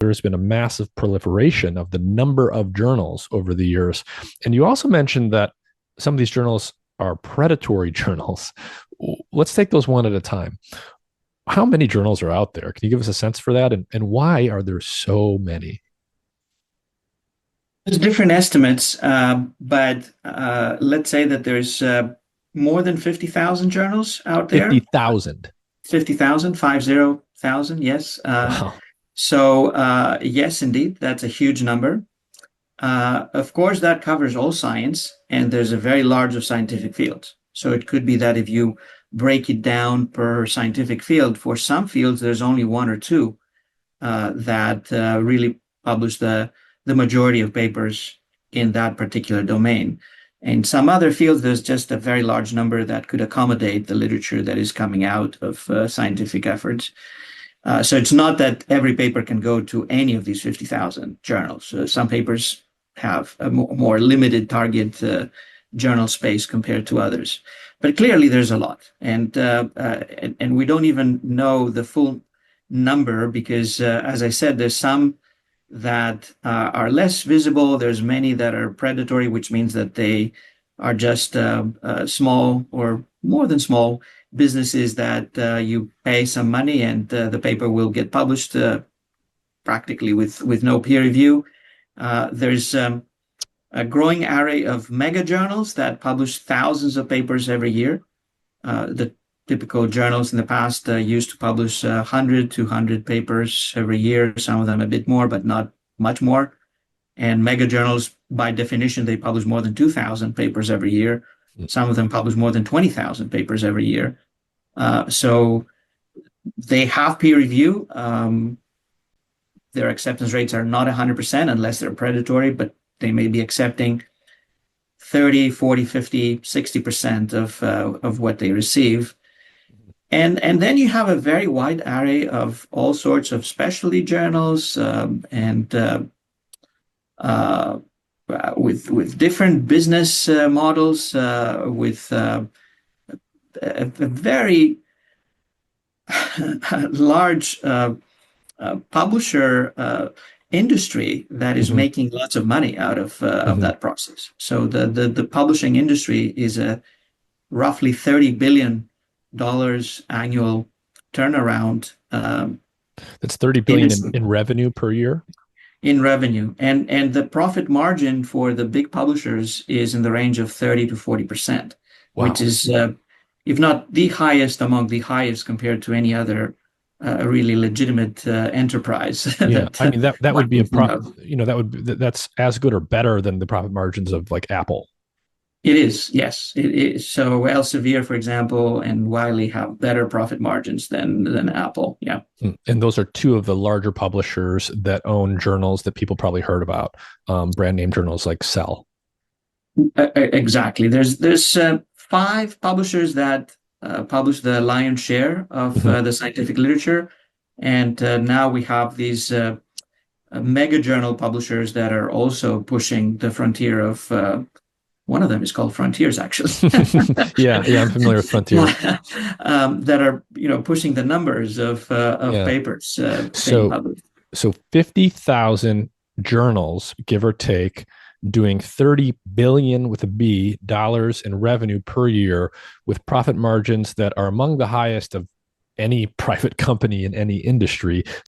there's been a massive proliferation of the number of journals over the years. And you also mentioned that some of these journals are predatory journals. Let's take those one at a time. How many journals are out there? Can you give us a sense for that? And why are there so many? There's different estimates, but let's say that there's more than 50,000 journals out there. 50,000. 50,000, 50,000, yes. Wow. Yes, indeed, that's a huge number. Of course, that covers all science, and there's a very large of scientific fields. So it could be that if you break it down per scientific field, for some fields, there's only one or two that really publish the majority of papers in that particular domain. In some other fields, there's just a very large number that could accommodate the literature that is coming out of scientific efforts. So it's not that every paper can go to any of these 50,000 journals. Some papers have a more limited target journal space compared to others. But clearly there's a lot. And we don't even know the full number because, as I said, there's some that are less visible. There's many that are predatory, which means that they are just small or more than small businesses that you pay some money and the paper will get published practically with no peer review. There's a growing array of mega journals that publish thousands of papers every year. The typical journals in the past used to publish 100, 200 papers every year, some of them a bit more, but not much more. And mega journals, by definition, they publish more than 2,000 papers every year. Some of them publish more than 20,000 papers every year. So they have peer review. Their acceptance rates are not 100% unless they're predatory, but they may be accepting 30, 40, 50, 60% of what they receive. And then you have a very wide array of all sorts of specialty journals with different business models, with a very large publisher industry that is Mm-hmm. making lots of money out of Mm-hmm. that process. So the publishing industry is a roughly $30 billion annual turnaround That's 30 billion industry in revenue per year. in revenue, and the profit margin for the big publishers is in the range of 30 to 40%, which Wow. is if not the highest among the highest compared to any other really legitimate enterprise Yeah. that I mean, that one would be a can think of. that's as good or better than the profit margins of like Apple. It is, yes, it is. So Elsevier, for example, and Wiley have better profit margins than Apple. Yeah. And those are two of the larger publishers that own journals that people probably heard about, brand name journals like Cell. Exactly. There's five publishers that publish the lion's share of Mhm. the scientific literature, and now we have these mega journal publishers that are also pushing the frontier of. One of them is called Frontiers, actually. Yeah, yeah, I'm familiar with Frontiers. That are pushing the numbers of Yeah. papers being So published. so 50,000 journals, give or take, doing 30 billion with a B dollars in revenue per year with profit margins that are among the highest of any private company in any industry.